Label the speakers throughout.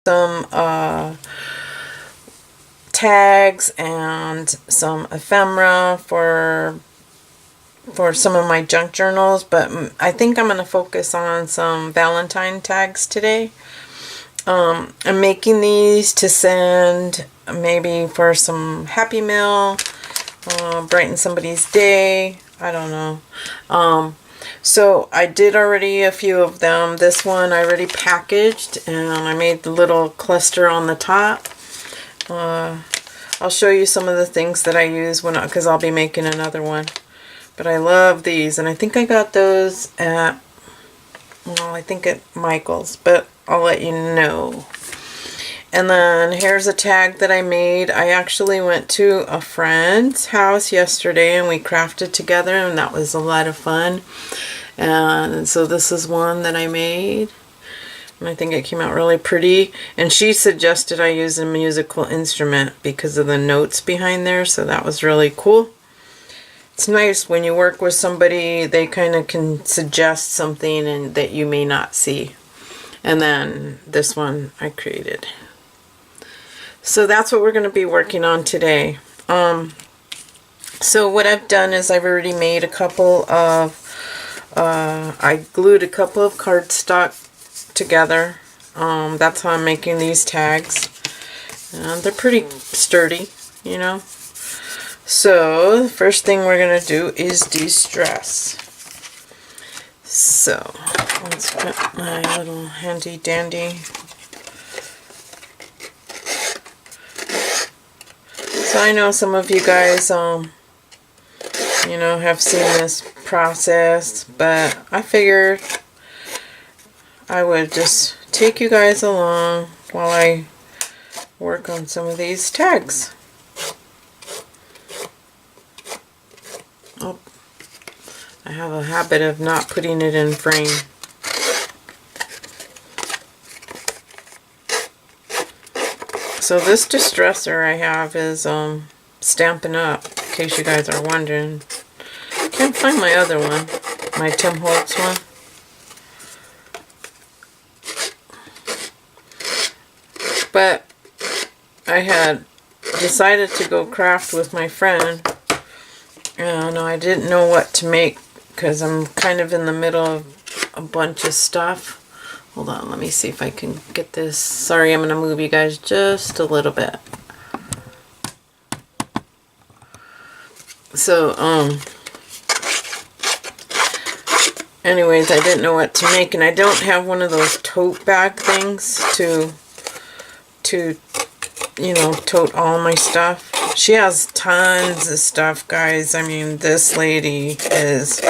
Speaker 1: some tags and some ephemera for some of my junk journals, but I think I'm going to focus on some Valentine tags today. I'm making these to send maybe for some Happy Mail, brighten somebody's day, I don't know. So I did already a few of them. This one I already packaged, and I made the little cluster on the top. I'll show you some of the things that I use because I'll be making another one. But I love these, and I think I got those at, well, I think at Michael's, but I'll let you know. And then here's a tag that I made. I actually went to a friend's house yesterday and we crafted together, and that was a lot of fun. And so this is one that I made, and I think it came out really pretty. And she suggested I use a musical instrument because of the notes behind there, so that was really cool. It's nice when you work with somebody, they kind of can suggest something that you may not see. And then this one I created. So that's what we're going to be working on today. So what I've done is I've already made a couple of, I glued a couple of cardstock together. That's how I'm making these tags. They're pretty sturdy, you know. So the first thing we're going to do is de-stress. So let's put my little handy dandy. So I know some of you guys, you know, have seen this process, but I figured I would just take you guys along while I work on some of these tags. Oh, I have a habit of not putting it in frame. So this distresser I have is Stampin' Up, in case you guys are wondering. Can't find my other one, my Tim Holtz one. But I had decided to go craft with my friend, and I didn't know what to make because I'm kind of in the middle of a bunch of stuff. Hold on, let me see if I can get this. Sorry, I'm going to move you guys just a little bit. So, anyways, I didn't know what to make, and I don't have one of those tote bag things to you know, tote all my stuff. She has tons of stuff, guys. I mean, this lady is...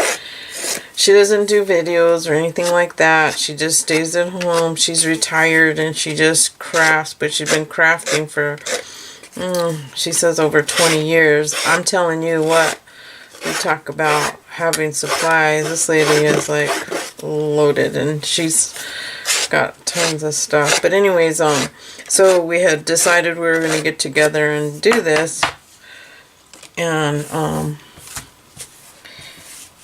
Speaker 1: She doesn't do videos or anything like that. She just stays at home. She's retired and she just crafts, but she's been crafting for, she says, over 20 years. I'm telling you what, you talk about having supplies. This lady is like loaded and she's got tons of stuff. But anyways, so we had decided we were going to get together and do this.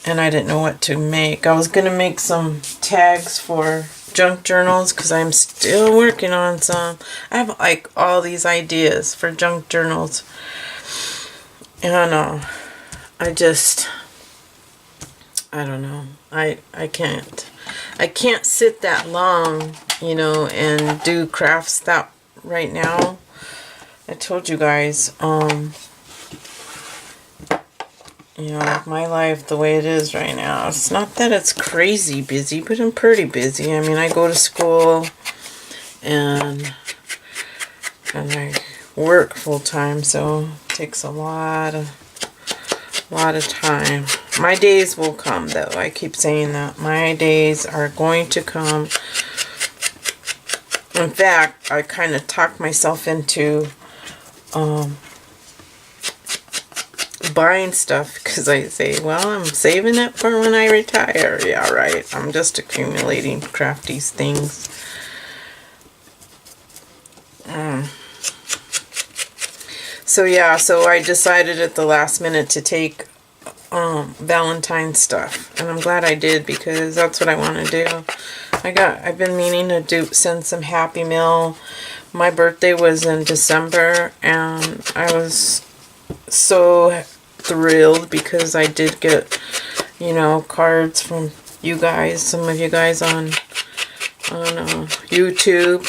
Speaker 1: And I didn't know what to make. I was going to make some tags for junk journals because I'm still working on some. I have like all these ideas for junk journals. And I don't know. I can't sit that long, you know, and do crafts that right now. I told you guys, you know, my life the way it is right now, it's not that it's crazy busy, but I'm pretty busy. I mean, I go to school and I work full time, so it takes a lot of time. My days will come, though. I keep saying that. My days are going to come. In fact, I kind of talked myself into buying stuff because I say, well, I'm saving it for when I retire. Yeah, right. I'm just accumulating crafty things. So yeah, so I decided at the last minute to take Valentine stuff, and I'm glad I did because that's what I want to do. I've been meaning to send some Happy Mail. My birthday was in December, and I was so thrilled because I did get, you know, cards from you guys, some of you guys on YouTube.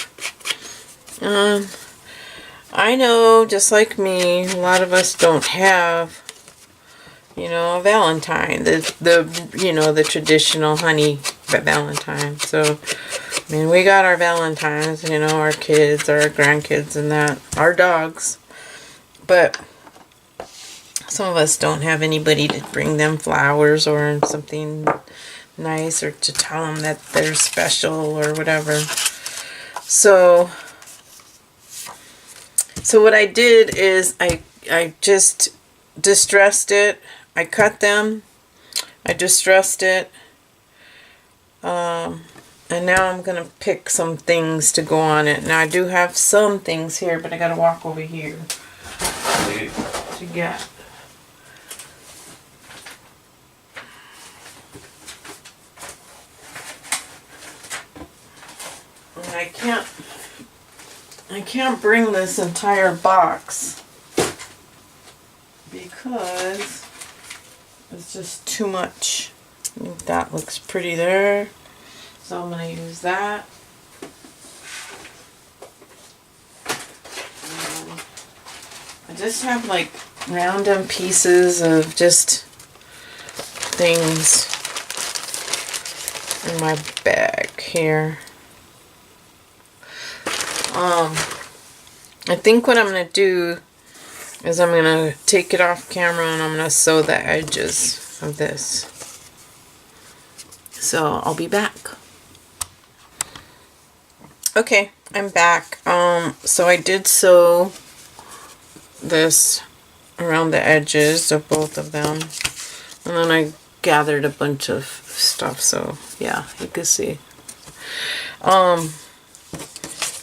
Speaker 1: I know, just like me, a lot of us don't have, you know, a Valentine, you know, the traditional honey Valentine. So, I mean, we got our Valentines, you know, our kids, our grandkids, and that, our dogs. But some of us don't have anybody to bring them flowers or something nice, or to tell them that they're special or whatever. So what I did is I just distressed it. I cut them. I distressed it. And now I'm going to pick some things to go on it. Now I do have some things here, but I got to walk over here to get. And I can't bring this entire box because it's just too much. I think that looks pretty there. So I'm going to use that. I just have like random pieces of just things in my bag here. I think what I'm going to do is I'm going to take it off camera and I'm going to sew the edges of this. So I'll be back. Okay, I'm back. So I did sew this around the edges of both of them. And then I gathered a bunch of stuff, so yeah, you can see.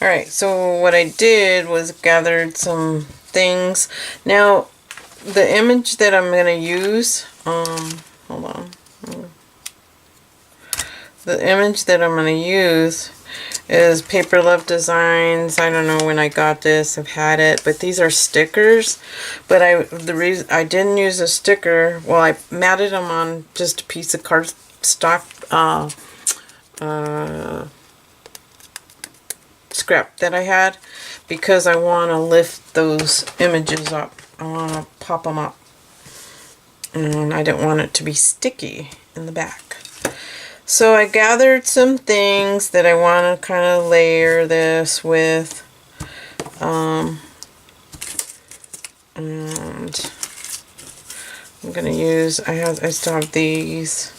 Speaker 1: Alright, so what I did was gathered some things. Now, the image that I'm going to use, hold on. The image that I'm going to use is Paper Love Designs. I don't know when I got this. I've had it, but these are stickers. But the reason I didn't use a sticker, well, I matted them on just a piece of cardstock scrap that I had, because I want to lift those images up. I want to pop them up, and I didn't want it to be sticky in the back. So I gathered some things that I want to kind of layer this with, and I'm going to use, I still have these,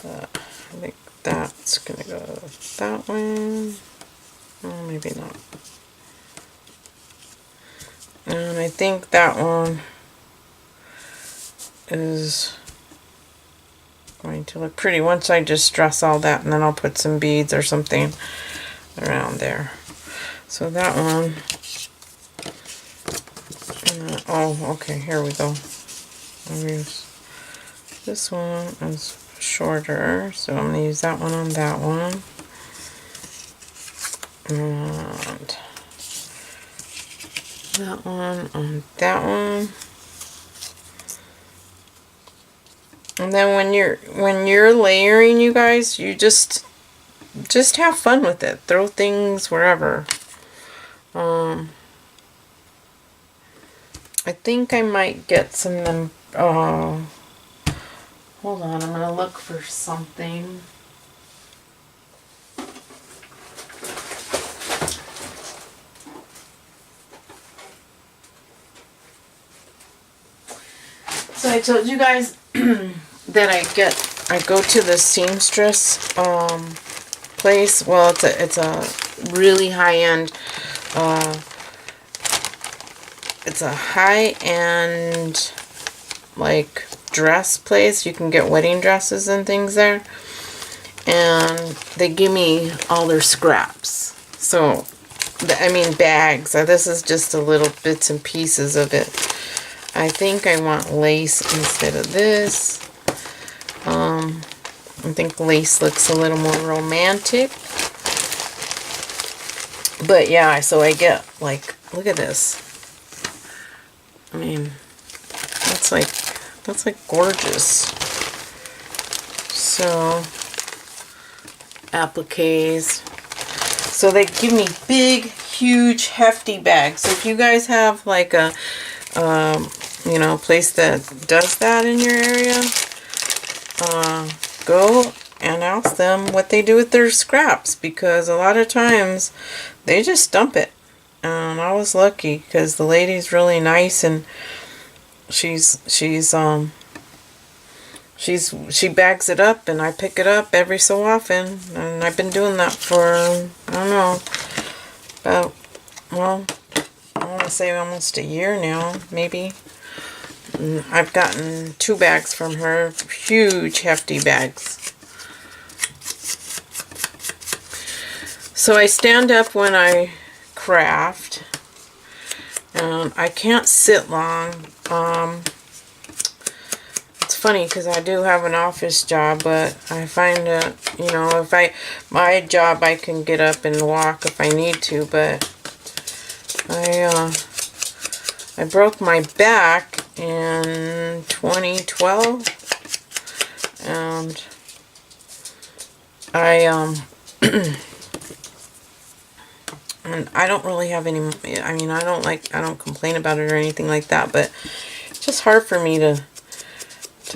Speaker 1: but I think that's going to go that way. Oh, maybe not. And I think that one is going to look pretty once I just dress all that, and then I'll put some beads or something around there. So that one, oh, okay, here we go. I'll use this one is shorter, so I'm going to use that one on that one. And that one on that one. And then when you're layering, you guys, you just have fun with it. Throw things wherever. I think I might get some hold on, I'm gonna look for something. So I told you guys that I go to the seamstress place. Well, it's a really high-end, it's a high-end like dress place. You can get wedding dresses and things there, and they give me all their scraps. So I mean bags. This is just a little bits and pieces of it. I think I want lace instead of this. I'm I think lace looks a little more romantic. But yeah, so I get like, look at this. I mean, that's like gorgeous. So, appliques. So they give me big, huge, hefty bags. So if you guys have like a, you know, place that does that in your area, go and ask them what they do with their scraps, because a lot of times they just dump it. And I was lucky because the lady's really nice, and she bags it up, and I pick it up every so often, and I've been doing that for, I don't know, about, well, I want to say almost a year now, maybe. And I've gotten 2 bags from her, huge hefty bags. So I stand up when I craft, and I can't sit long. It's funny because I do have an office job, but I find that, you know, my job, I can get up and walk if I need to, but I broke my back in 2012, and and I don't really have any, I mean, I don't complain about it or anything like that, but it's just hard for me to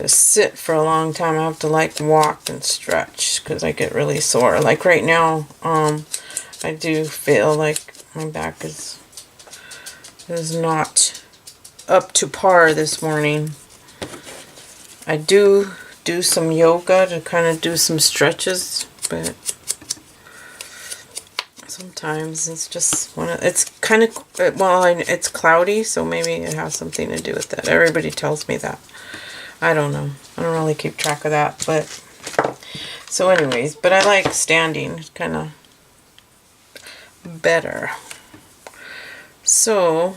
Speaker 1: sit for a long time. I have to like walk and stretch because I get really sore. Like right now, I do feel like my back is not up to par this morning. I do some yoga to kind of do some stretches, but sometimes it's just it's kind of, well, it's cloudy, so maybe it has something to do with that. Everybody tells me that. I don't know. I don't really keep track of that, but so anyways, but I like standing. It's kind of better. So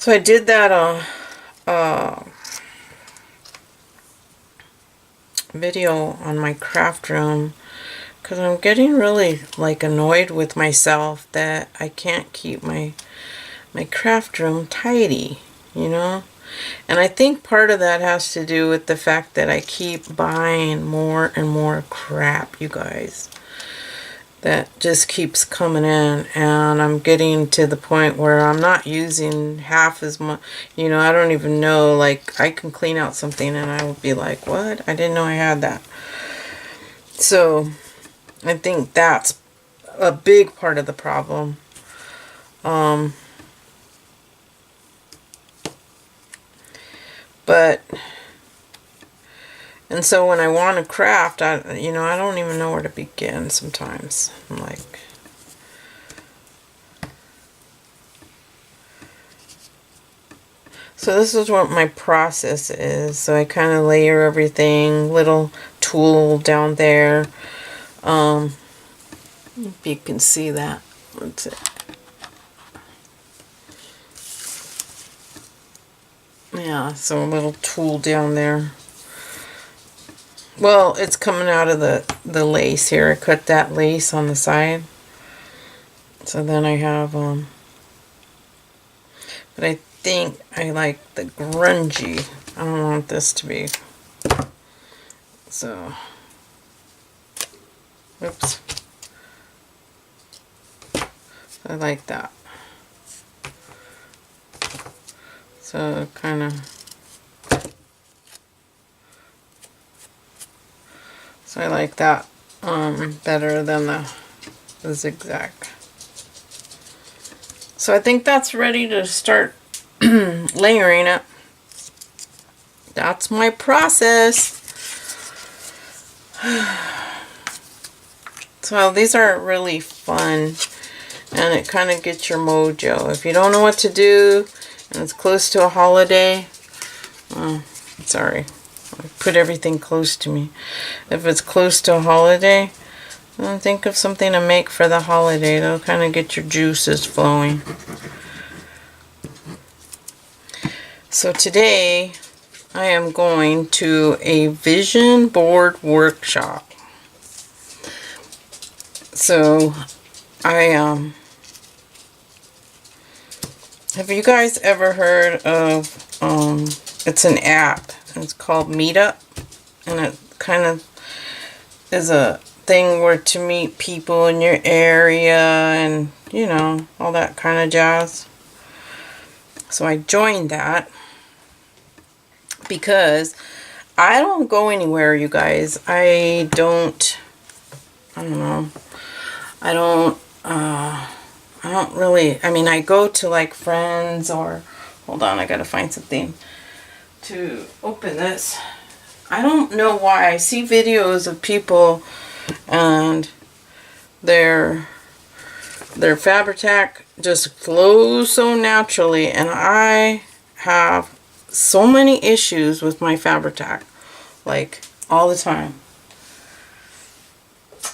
Speaker 1: I did that video on my craft room because I'm getting really like annoyed with myself that I can't keep my craft room tidy, you know. And I think part of that has to do with the fact that I keep buying more and more crap, you guys, that just keeps coming in, and I'm getting to the point where I'm not using half as much, you know. I don't even know, like, I can clean out something and I will be like, what? I didn't know I had that. So I think that's a big part of the problem. And so when I want to craft, I don't even know where to begin sometimes. I'm like, so this is what my process is. So I kind of layer everything, little tool down there. If you can see that. What's it? Yeah, so a little tool down there. Well, it's coming out of the lace here. I cut that lace on the side. So then I have, but I think I like the grungy. I don't want this to be, so, oops. I like that. So kind of, so I like that better than the zigzag. So I think that's ready to start layering it. That's my process. So these are really fun, and it kind of gets your mojo. If you don't know what to do and it's close to a holiday, sorry, I put everything close to me. If it's close to a holiday, then think of something to make for the holiday. That'll kind of get your juices flowing. So today I am going to a vision board workshop. So I have you guys ever heard of it's an app, and it's called Meetup, and it kind of is a thing where to meet people in your area and you know, all that kind of jazz. So I joined that because I don't go anywhere, you guys. I don't know. I don't really, I mean, I go to like friends or, hold on, I gotta find something to open this. I don't know why. I see videos of people and their Fabri-Tac just flows so naturally, and I have so many issues with my Fabri-Tac, like all the time.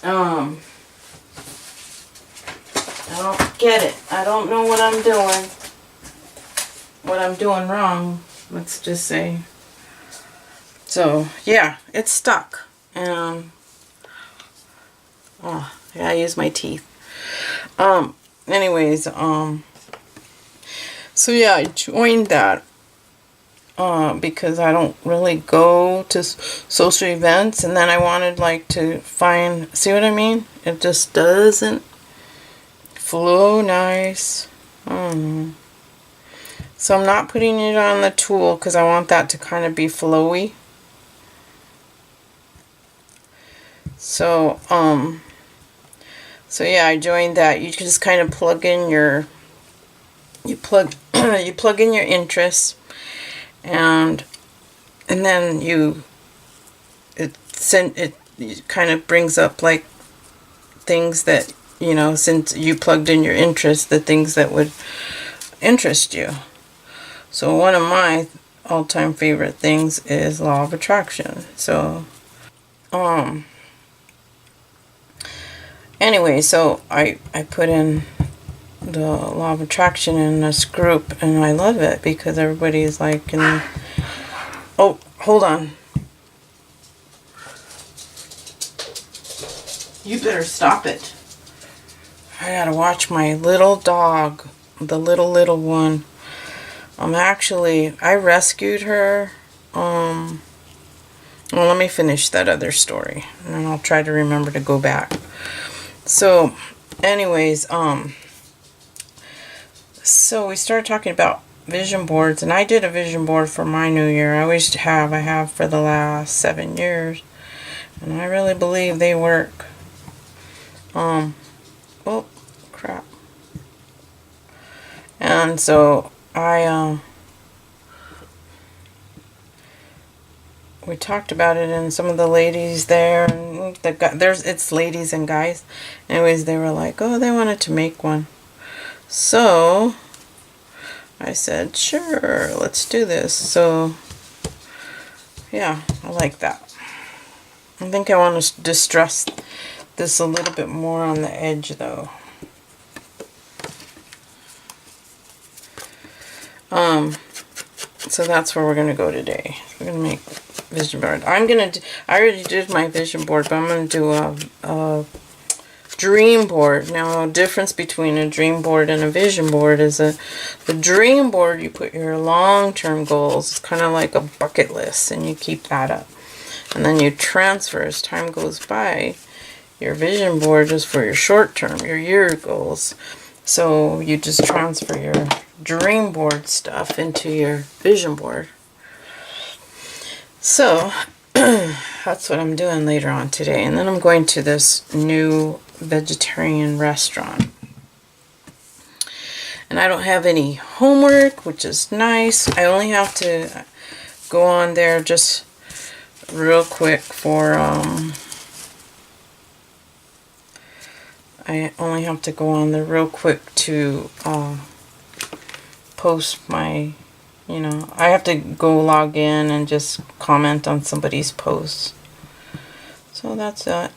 Speaker 1: I don't get it. I don't know what I'm doing wrong, let's just say. So yeah, it's stuck. Oh, I gotta use my teeth. Anyways, so yeah, I joined that because I don't really go to social events, and then I wanted like to find, see what I mean? It just doesn't flow nice. So I'm not putting it on the tool because I want that to kind of be flowy. So so yeah, I joined that. You just kind of plug in your you plug in your interests, and then it kind of brings up like things that, you know, since you plugged in your interest, the things that would interest you. So one of my all-time favorite things is law of attraction. So anyway, so I put in the law of attraction in this group, and I love it because everybody's like oh, hold on. You better stop it. I gotta watch my little dog, the little one. I rescued her. Well, let me finish that other story, and then I'll try to remember to go back. So, anyways, so we started talking about vision boards, and I did a vision board for my new year. I have for the last 7 years, and I really believe they work. Oh, crap. And so we talked about it, and some of the ladies there, and it's ladies and guys. Anyways, they were like, oh, they wanted to make one. So I said, sure, let's do this. So yeah, I like that. I think I want to distress this a little bit more on the edge though. So that's where we're going to go today. We're going to make vision board. I already did my vision board, but I'm going to do a dream board. Now, the difference between a dream board and a vision board is the dream board, you put your long-term goals. It's kind of like a bucket list, and you keep that up. And then you transfer as time goes by. Your vision board is for your short-term, your year goals. So you just transfer your dream board stuff into your vision board. So that's what I'm doing later on today. And then I'm going to this new vegetarian restaurant. And I don't have any homework, which is nice. I only have to go on there just real quick for I only have to go on there real quick to post my, you know, I have to go log in and just comment on somebody's posts. So that's it.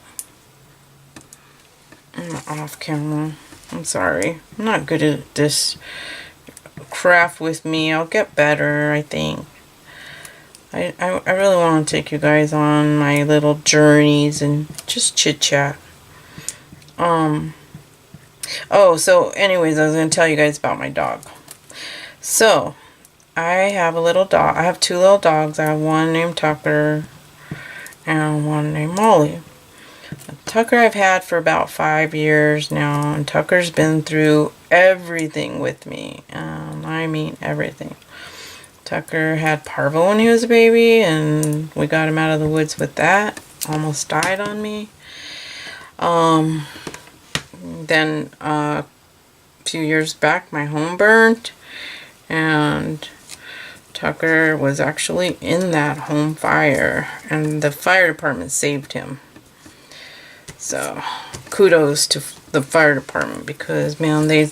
Speaker 1: I'm off camera. I'm sorry. I'm not good at this craft with me. I'll get better, I think. I really want to take you guys on my little journeys and just chit chat. Oh, so anyways, I was going to tell you guys about my dog. So, I have a little dog. I have 2 little dogs. I have one named Tucker and one named Molly. Tucker I've had for about 5 years now, and Tucker's been through everything with me. I mean everything. Tucker had parvo when he was a baby, and we got him out of the woods with that. Almost died on me. Then a few years back, my home burned, and Tucker was actually in that home fire, and the fire department saved him. So kudos to the fire department, because man, they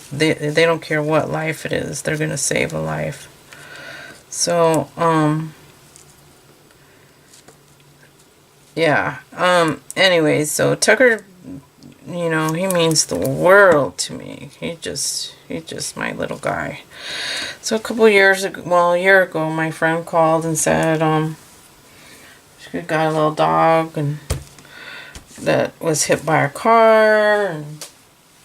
Speaker 1: don't care what life it is, they're gonna save a life. So yeah, anyways, so Tucker, you know, he means the world to me. He's just my little guy. So a couple years ago, well, a year ago, my friend called and said she got a little dog and that was hit by a car, and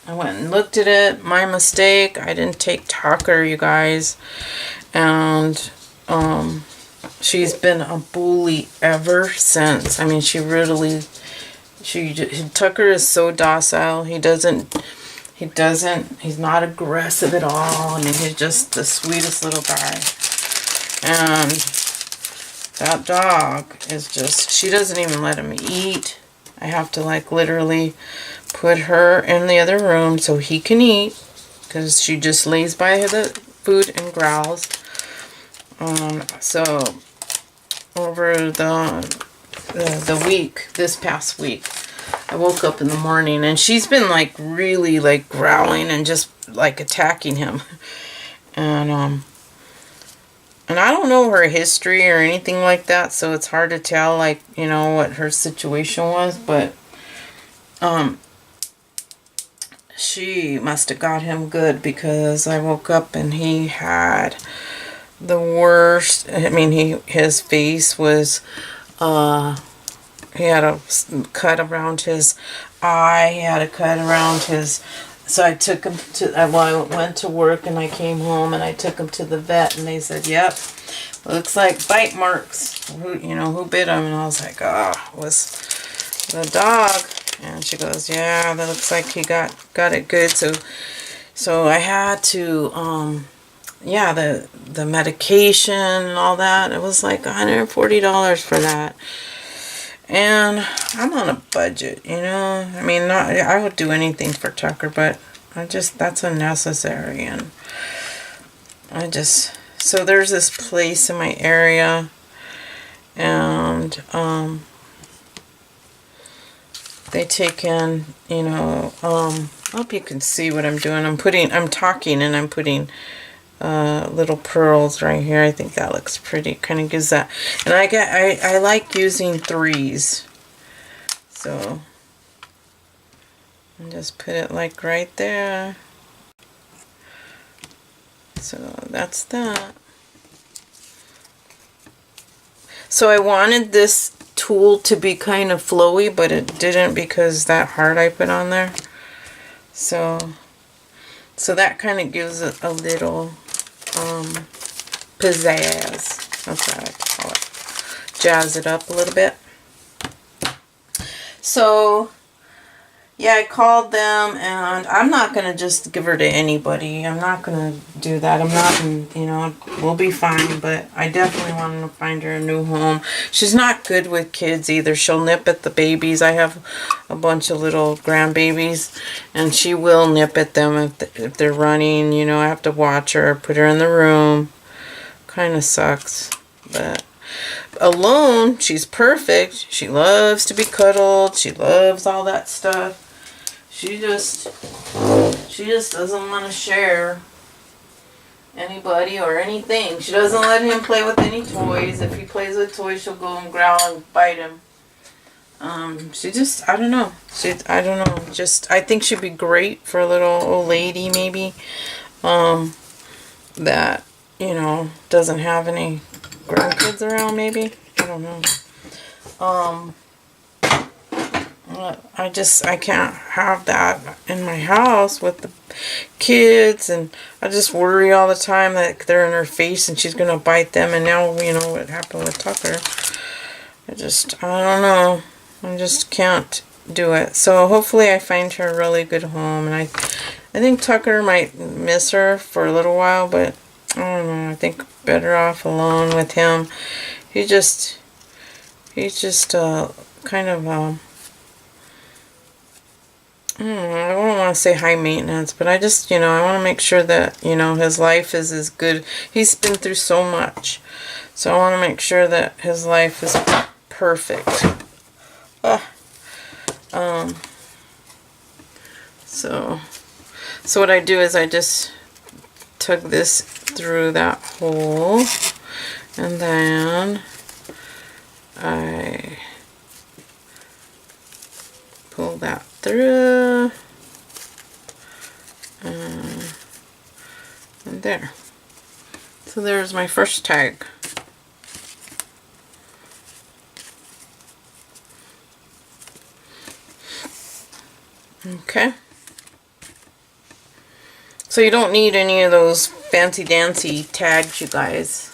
Speaker 1: I went and looked at it. My mistake. I didn't take Tucker, you guys. And she's been a bully ever since. I mean, Tucker is so docile. He's not aggressive at all. I mean, he's just the sweetest little guy. And that dog is just, she doesn't even let him eat. I have to like literally put her in the other room so he can eat, because she just lays by the food and growls. So over the week, this past week, I woke up in the morning and she's been like really like growling and just like attacking him. And I don't know her history or anything like that, so it's hard to tell, like, you know, what her situation was, but she must have got him good, because I woke up and he had the worst. I mean, his face was, he had a cut around his eye, he had a cut around his, so I took him to, I went to work and I came home and I took him to the vet, and they said, yep, looks like bite marks. Who bit him? And I was like, oh, it was the dog. And she goes, yeah, that looks like he got it good. So I had to, yeah, the medication and all that, it was like $140 for that. And I'm on a budget, you know. I mean, I would do anything for Tucker, but that's unnecessary. And so there's this place in my area, and they take in, you know, I hope you can see what I'm doing. I'm talking and I'm putting little pearls right here. I think that looks pretty. Kind of gives that. And I like using 3s. So and just put it like right there. So that's that. So I wanted this tool to be kind of flowy, but it didn't, because that heart I put on there. So that kind of gives it a little pizzazz. That's what I call it. Jazz it up a little bit. So yeah, I called them, and I'm not going to just give her to anybody. I'm not going to do that. I'm not, you know, we'll be fine, but I definitely want to find her a new home. She's not good with kids either. She'll nip at the babies. I have a bunch of little grandbabies, and she will nip at them if they're running. You know, I have to watch her, put her in the room. Kind of sucks, but alone, she's perfect. She loves to be cuddled. She loves all that stuff. She just doesn't want to share anybody or anything. She doesn't let him play with any toys. If he plays with toys, she'll go and growl and bite him. She just, I don't know. I think she'd be great for a little old lady, maybe. that, doesn't have any grandkids around, maybe. I don't know. I can't have that in my house with the kids, and I just worry all the time that they're in her face and she's gonna bite them, and now, what happened with Tucker. I don't know. I just can't do it. So hopefully I find her a really good home, and I think Tucker might miss her for a little while, but I don't know. I think better off alone with him. He's just kind of I don't want to say high maintenance, but I just, I want to make sure that, his life is as good. He's been through so much. So I want to make sure that his life is perfect. So what I do is I just took this through that hole, and then I pull that through, and there. So there's my first tag. Okay. So you don't need any of those fancy dancy tags, you guys.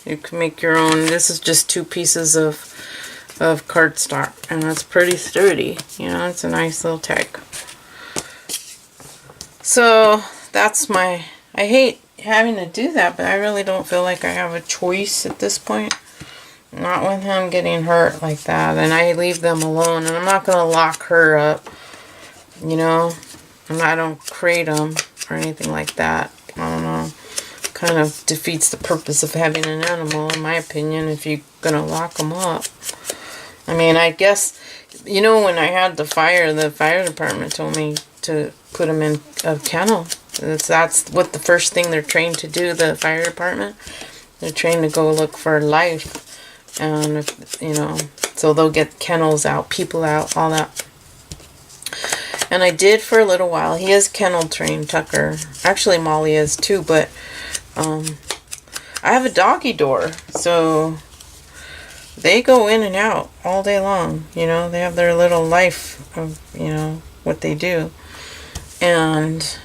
Speaker 1: You can make your own. This is just 2 pieces of cardstock, and that's pretty sturdy. It's a nice little tag. So that's I hate having to do that, but I really don't feel like I have a choice at this point. Not with him getting hurt like that, and I leave them alone, and I'm not going to lock her up, and I don't crate them or anything like that. I don't know. Kind of defeats the purpose of having an animal, in my opinion, if you're going to lock them up. I mean, I guess, when I had the fire department told me to put them in a kennel. That's what the first thing they're trained to do, the fire department. They're trained to go look for life. And, so they'll get kennels out, people out, all that. And I did for a little while. He is kennel trained, Tucker. Actually, Molly is too, but I have a doggy door, so they go in and out all day long. They have their little life of, what they do. And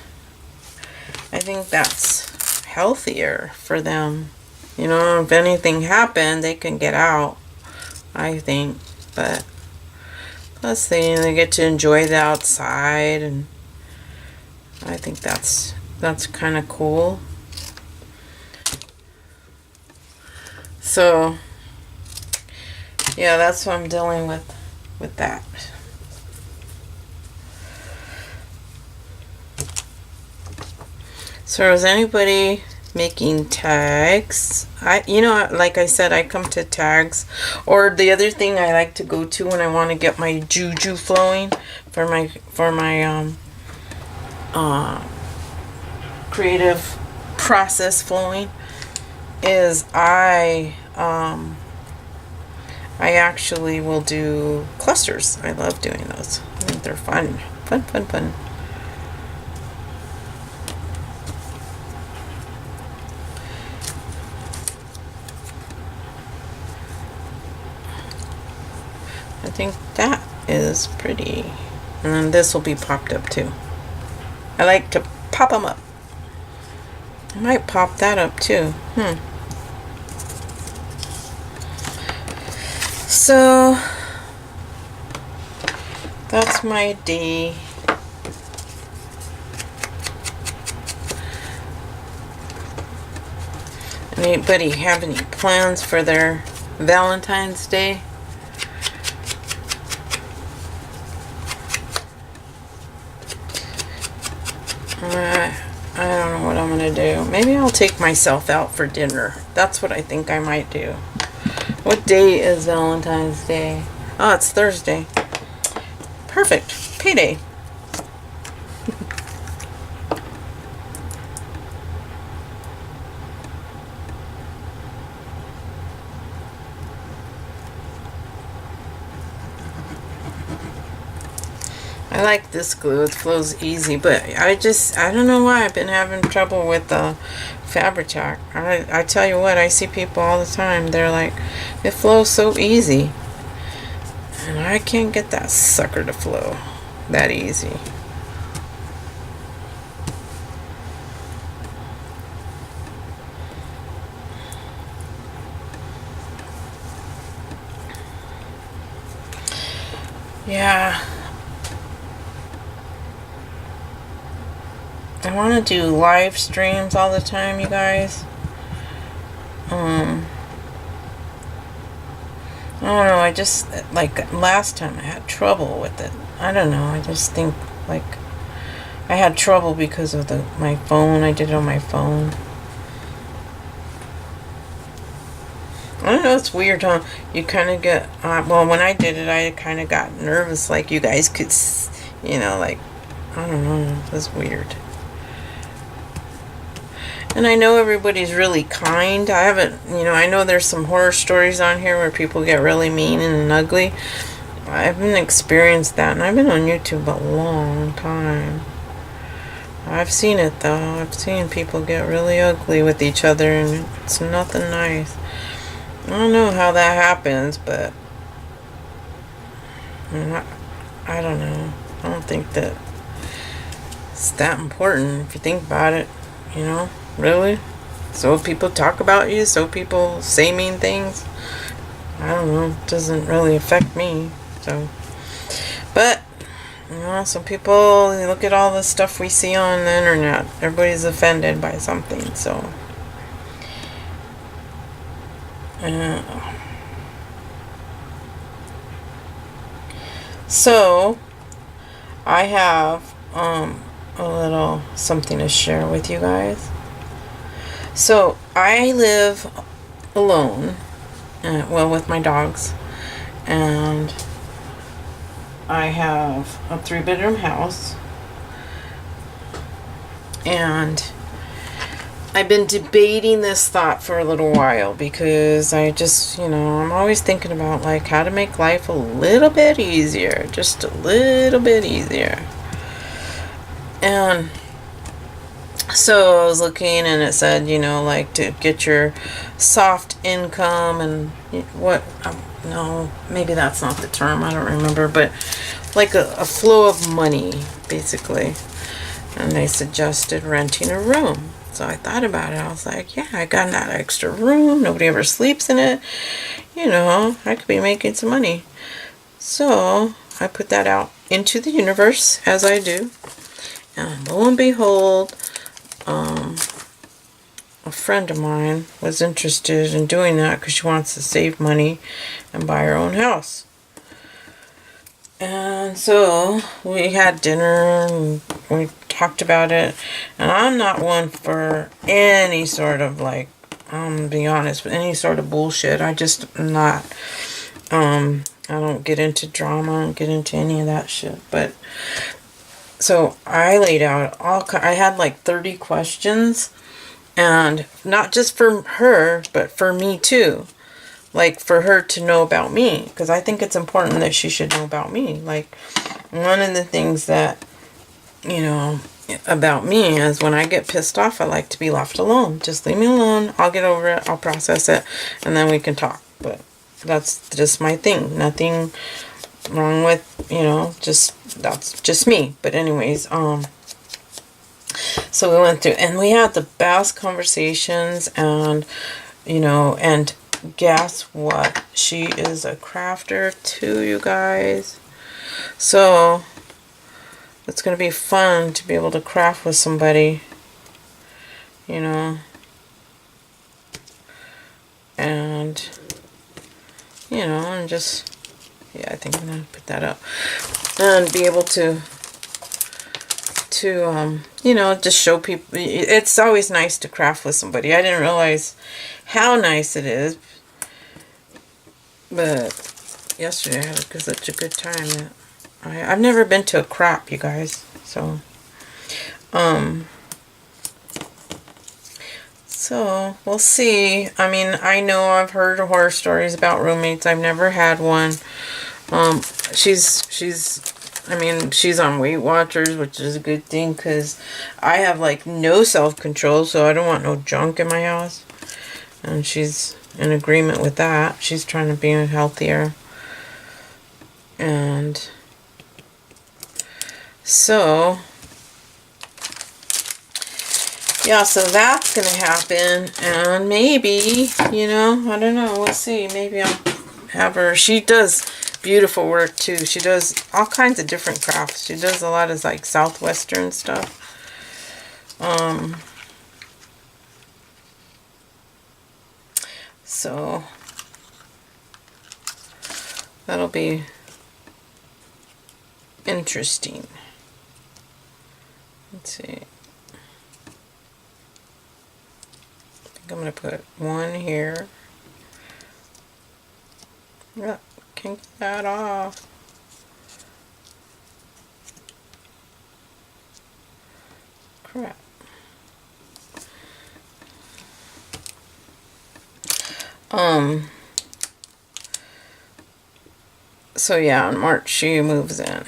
Speaker 1: I think that's healthier for them. If anything happened, they can get out, I think. But plus they get to enjoy the outside, and I think that's kind of cool. So yeah, that's what I'm dealing with that. So is anybody making tags? Like I said, I come to tags. Or the other thing I like to go to when I want to get my juju flowing for my creative process flowing is I actually will do clusters. I love doing those. I think they're fun. Fun. I think that is pretty. And then this will be popped up too. I like to pop them up. I might pop that up too. So that's my day. Anybody have any plans for their Valentine's Day? I don't know what I'm gonna do. Maybe I'll take myself out for dinner. That's what I think I might do. What day is Valentine's Day? Oh, it's Thursday. Perfect. Payday. I like this glue. It flows easy, but I don't know why I've been having trouble with the Fabri-Tac. I tell you what, I see people all the time. They're like, it flows so easy. And I can't get that sucker to flow that easy. Yeah. I want to do live streams all the time, you guys. I don't know, I just, like, last time I had trouble with it. I don't know, I just think, like, I had trouble because of my phone. I did it on my phone. I don't know, it's weird, huh? You kind of get, well, when I did it, I kind of got nervous, like, you guys could, you know, like, I don't know, it was weird. And I know everybody's really kind. I haven't, you know, I know there's some horror stories on here where people get really mean and ugly. I haven't experienced that, and I've been on YouTube a long time. I've seen it, though. I've seen people get really ugly with each other, and it's nothing nice. I don't know how that happens, but I don't know. I don't think that it's that important if you think about it, you know? Really? So people talk about you, so people say mean things. I don't know. It doesn't really affect me. So, but, you know, some people, look at all the stuff we see on the internet. Everybody's offended by something, so. So, I have a little something to share with you guys. So, I live alone, well, with my dogs, and I have a 3-bedroom house, and I've been debating this thought for a little while because I just, you know, I'm always thinking about, like, how to make life a little bit easier, just a little bit easier. And so I was looking, and it said, you know, like, to get your soft income and what, no, maybe that's not the term, I don't remember, but like a flow of money, basically. And they suggested renting a room. So I thought about it. I was like, yeah, I got that extra room. Nobody ever sleeps in it. You know, I could be making some money. So I put that out into the universe, as I do. And lo and behold, a friend of mine was interested in doing that because she wants to save money and buy her own house. And so we had dinner and we talked about it. And I'm not one for any sort of, like, I'm gonna be honest, with any sort of bullshit. I just not, I don't get into drama, I don't get into any of that shit. But so I laid out I had like 30 questions, and not just for her, but for me too. Like, for her to know about me, because I think it's important that she should know about me. Like, one of the things that, you know, about me is when I get pissed off, I like to be left alone. Just leave me alone. I'll get over it. I'll process it, and then we can talk. But that's just my thing. Nothing wrong with, you know, that's just me. But anyways, so we went through, and we had the best conversations, and, you know, and guess what? She is a crafter too, you guys. So it's going to be fun to be able to craft with somebody, you know, and, you know, and just, yeah, I think I'm going to put that up, and be able to you know, just show people. It's always nice to craft with somebody. I didn't realize how nice it is, but yesterday I had such a good time that I've never been to a crop, you guys. So, so we'll see. I mean, I know I've heard horror stories about roommates. I've never had one. She's I mean, she's on Weight Watchers, which is a good thing because I have like no self-control, so I don't want no junk in my house. And she's in agreement with that. She's trying to be healthier. And so, yeah, so that's going to happen. And maybe, you know, I don't know. We'll see. Maybe I'll have her. She does beautiful work too. She does all kinds of different crafts. She does a lot of like Southwestern stuff. So that'll be interesting. Let's see. I think I'm going to put one here. Yeah, can't get that off. Crap. So yeah, in March she moves in.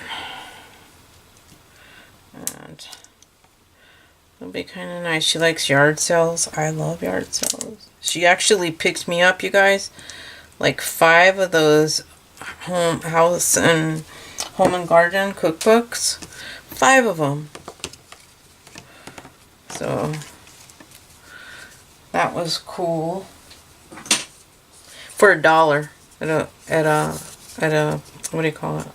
Speaker 1: And it'll be kind of nice. She likes yard sales. I love yard sales. She actually picked me up, you guys, like 5 of those home and garden cookbooks. 5 of them. So that was cool. For $1 at a what do you call it?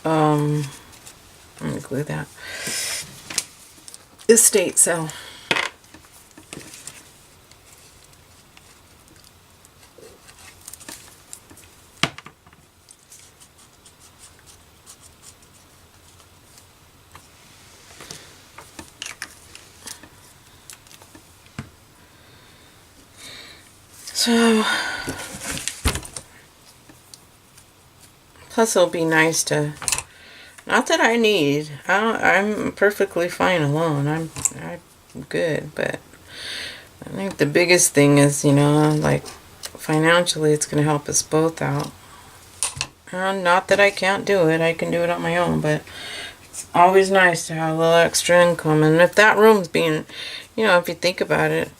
Speaker 1: I'm gonna glue that. Estate sale. So, plus it'll be nice to, not that I need, I'm perfectly fine alone, I'm good, but I think the biggest thing is, you know, like financially it's going to help us both out. And not that I can't do it, I can do it on my own, but it's always nice to have a little extra income. And if that room's being, you know, if you think about it,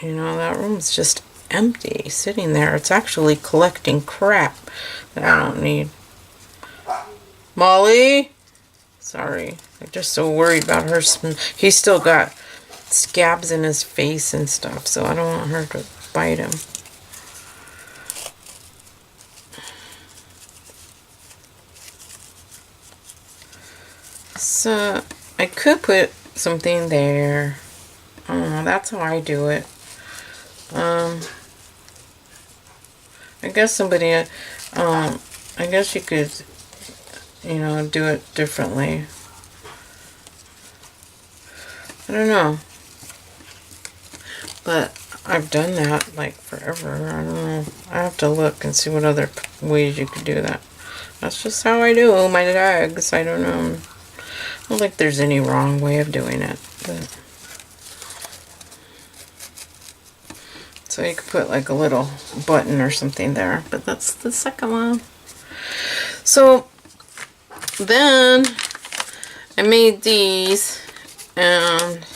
Speaker 1: you know, that room's just empty, sitting there. It's actually collecting crap that I don't need. Molly? Sorry. I'm just so worried about her. He's still got scabs in his face and stuff, so I don't want her to bite him. So, I could put something there. That's how I do it. I guess somebody, I guess you could, you know, do it differently. I don't know. But I've done that like forever. I don't know. I have to look and see what other ways you could do that. That's just how I do my tags. I don't know. I don't think there's any wrong way of doing it. But so you could put like a little button or something there. But that's the second one. So then I made these, and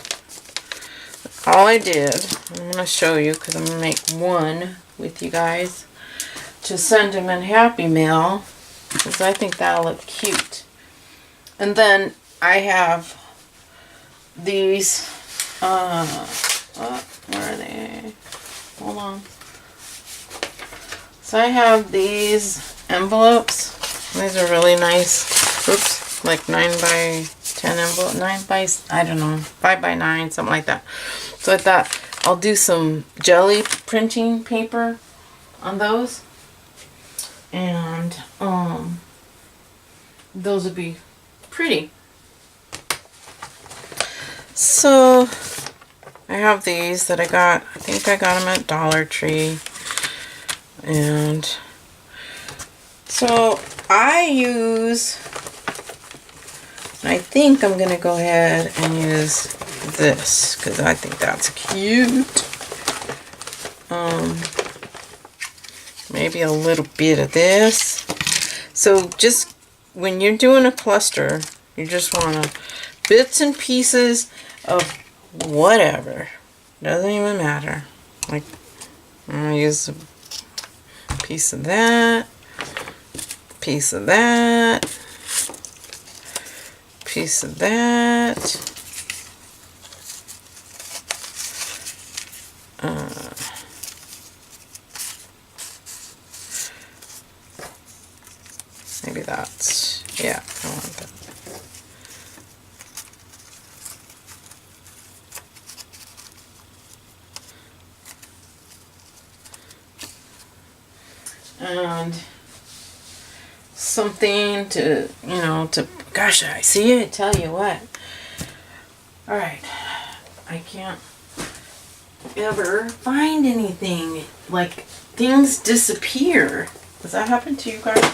Speaker 1: all I did, I'm going to show you because I'm going to make one with you guys to send him in Happy Mail because I think that'll look cute. And then I have these, where are they? Hold on. So I have these envelopes. These are really nice. Oops, like 9 by 10 envelope, 9 by, I don't know, 5 by 9, something like that. So I thought I'll do some jelly printing paper on those. And those would be pretty. So I have these that I got, I think I got them at Dollar Tree. And so I use, I think I'm going to go ahead and use this because I think that's cute. maybe a little bit of this. So just when you're doing a cluster, you just want to bits and pieces of whatever. Doesn't even matter. Like, I'm going to use a piece of that, piece of that, piece of that. Maybe that's, yeah, I want that. And something to, gosh, I see it, tell you what. All right, I can't ever find anything, like things disappear. Does that happen to you guys?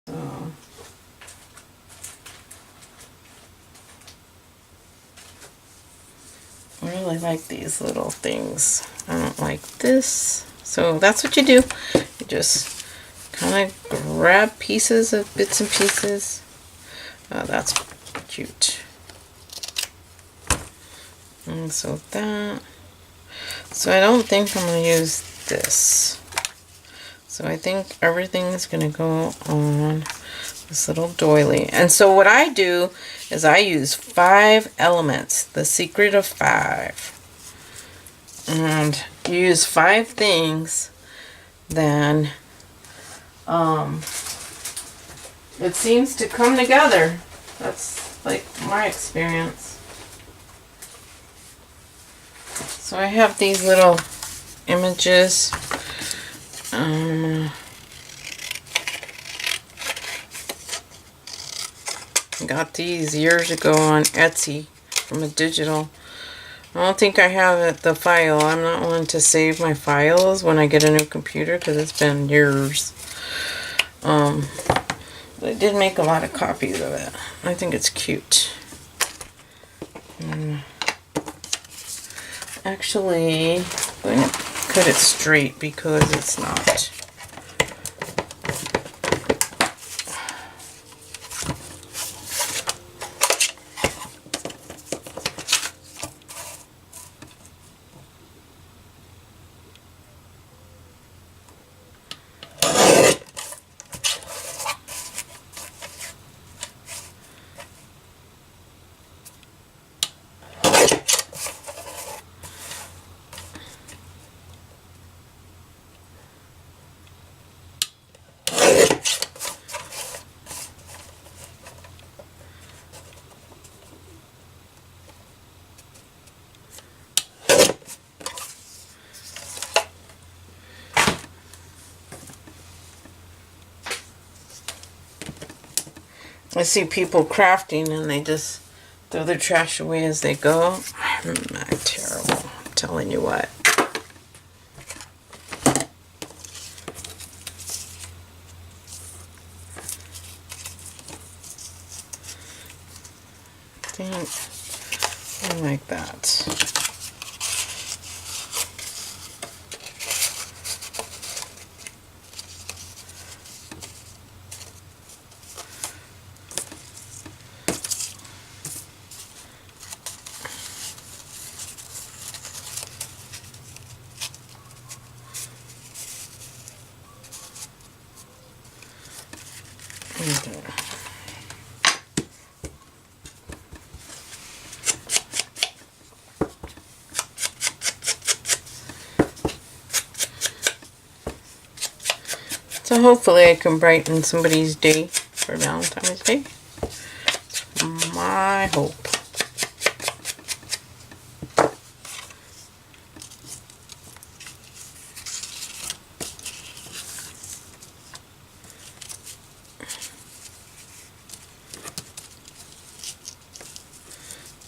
Speaker 1: So, I really like these little things. I don't like this. So that's what you do. You just kind of grab pieces of bits and pieces. That's cute. And so that. So I don't think I'm going to use this. So I think everything is going to go on this little doily. And so what I do is I use 5 elements, the secret of 5. And you use 5 things, then it seems to come together. That's like my experience. So I have these little images. I got these years ago on Etsy from a digital. I don't think I have the file. I'm not one to save my files when I get a new computer because it's been years. But I did make a lot of copies of it. I think it's cute. Actually, I'm going to cut it straight because it's not. I see people crafting and they just throw their trash away as they go. I'm terrible. I'm telling you what. I like that. Okay. So hopefully I can brighten somebody's day for Valentine's Day. It's my hope.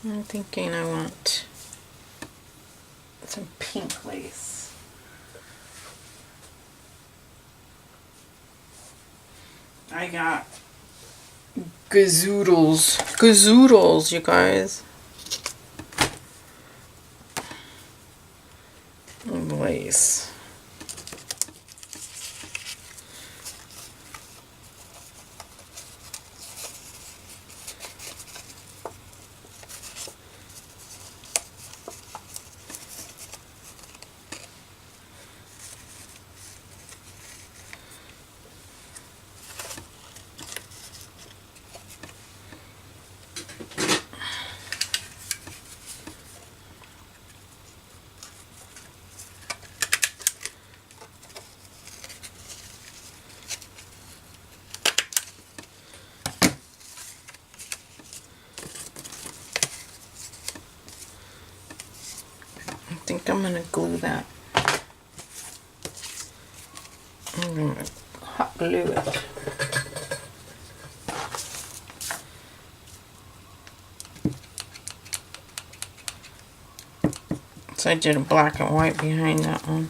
Speaker 1: I'm thinking I want some pink lace. I got gazoodles, you guys. lace. I think I'm going to glue that. I'm going to hot glue it. So I did a black and white behind that one.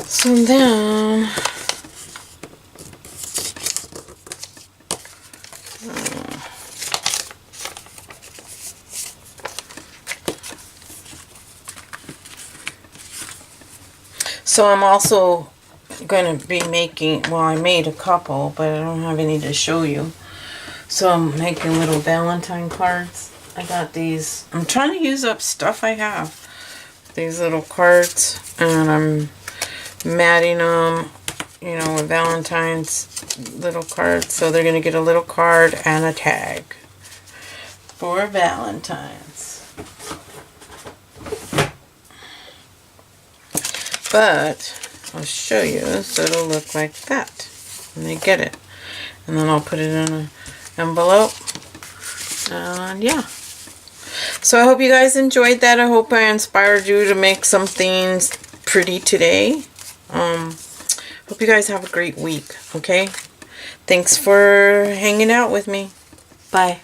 Speaker 1: So then, so I'm also going to be making, well, I made a couple, but I don't have any to show you. So I'm making little Valentine cards. I got these. I'm trying to use up stuff I have. These little cards, and I'm matting them, you know, with Valentine's little cards. So they're going to get a little card and a tag for Valentine's. But I'll show you, so it'll look like that when they get it. And then I'll put it in an envelope. And yeah. So I hope you guys enjoyed that. I hope I inspired you to make something pretty today. Hope you guys have a great week, okay? Thanks for hanging out with me. Bye.